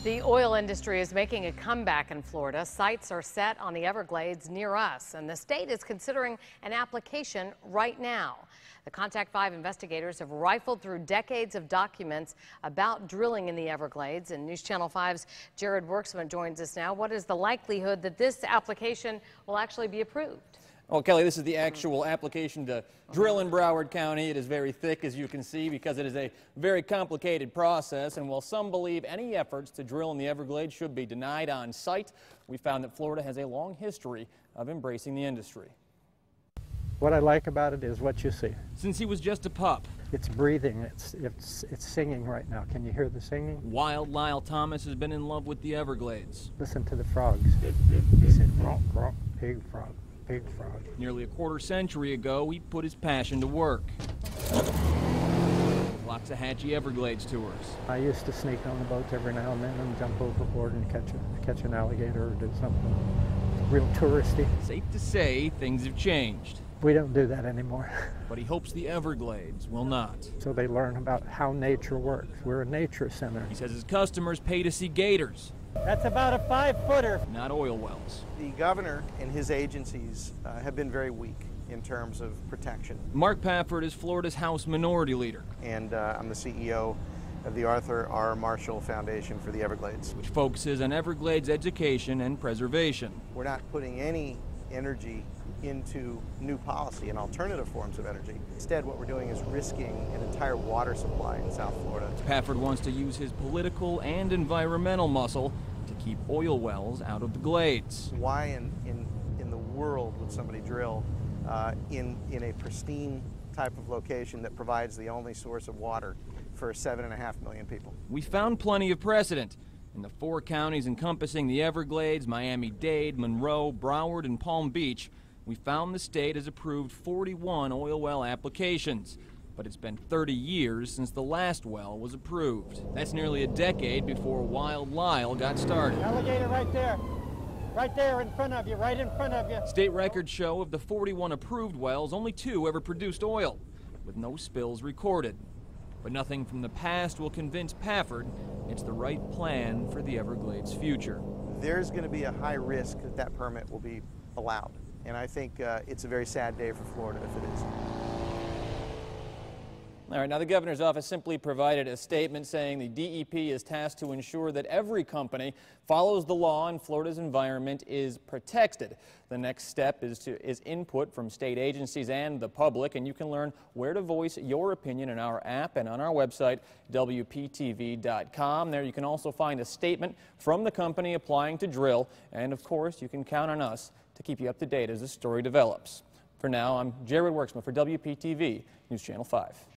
The oil industry is making a comeback in Florida. Sites are set on the Everglades near us, and the state is considering an application right now. The Contact 5 investigators have rifled through decades of documents about drilling in the Everglades, and News Channel 5's Jared Worksman joins us now. What is the likelihood that this application will actually be approved? Well, Kelly, this is the actual application to drill in Broward County. It is very thick, as you can see, because it is a very complicated process. And while some believe any efforts to drill in the Everglades should be denied on site, we found that Florida has a long history of embracing the industry. What I like about it is what you see. Since he was just a pup, it's breathing, it's singing right now. Can you hear the singing? Wild Lyle Thomas has been in love with the Everglades. Listen to the frogs. He said, "Gronk, gronk, pig frog. Big frog." Nearly a quarter-century ago, he put his passion to work. Lots of hatchy Everglades tours. I used to sneak on the boats every now and then and jump overboard and catch an alligator or do something real touristy. Safe to say, things have changed. We don't do that anymore. But he hopes the Everglades will not. So they learn about how nature works. We're a nature center. He says his customers pay to see gators. That's about a 5-footer. Not oil wells. The governor and his agencies have been very weak in terms of protection. Mark Pafford is Florida's House Minority Leader. And I'm the CEO of the Arthur R. Marshall Foundation for the Everglades, which focuses on Everglades education and preservation. We're not putting any energy into new policy and alternative forms of energy. Instead, what we're doing is risking an entire water supply in South Florida. Pafford wants to use his political and environmental muscle to keep oil wells out of the glades. Why in the world would somebody drill in a pristine type of location that provides the only source of water for 7.5 million people? We found plenty of precedent. In the 4 counties encompassing the Everglades, Miami-Dade, Monroe, Broward, and Palm Beach, we found the state has approved 41 oil well applications. But it's been 30 years since the last well was approved. That's nearly a decade before Wild Lyle got started. Alligator right there in front of you, right in front of you. State records show of the 41 approved wells, only 2 ever produced oil, with no spills recorded. But nothing from the past will convince Pafford it's the right plan for the Everglades' future. There's going to be a high risk that that permit will be allowed. And I think it's a very sad day for Florida if it is. All right, now the governor's office simply provided a statement saying the DEP is tasked to ensure that every company follows the law and Florida's environment is protected. The next step is input from state agencies and the public, and you can learn where to voice your opinion in our app and on our website, WPTV.com. There you can also find a statement from the company applying to drill, and of course you can count on us to keep you up to date as the story develops. For now, I'm Jared Worksman for WPTV News Channel 5.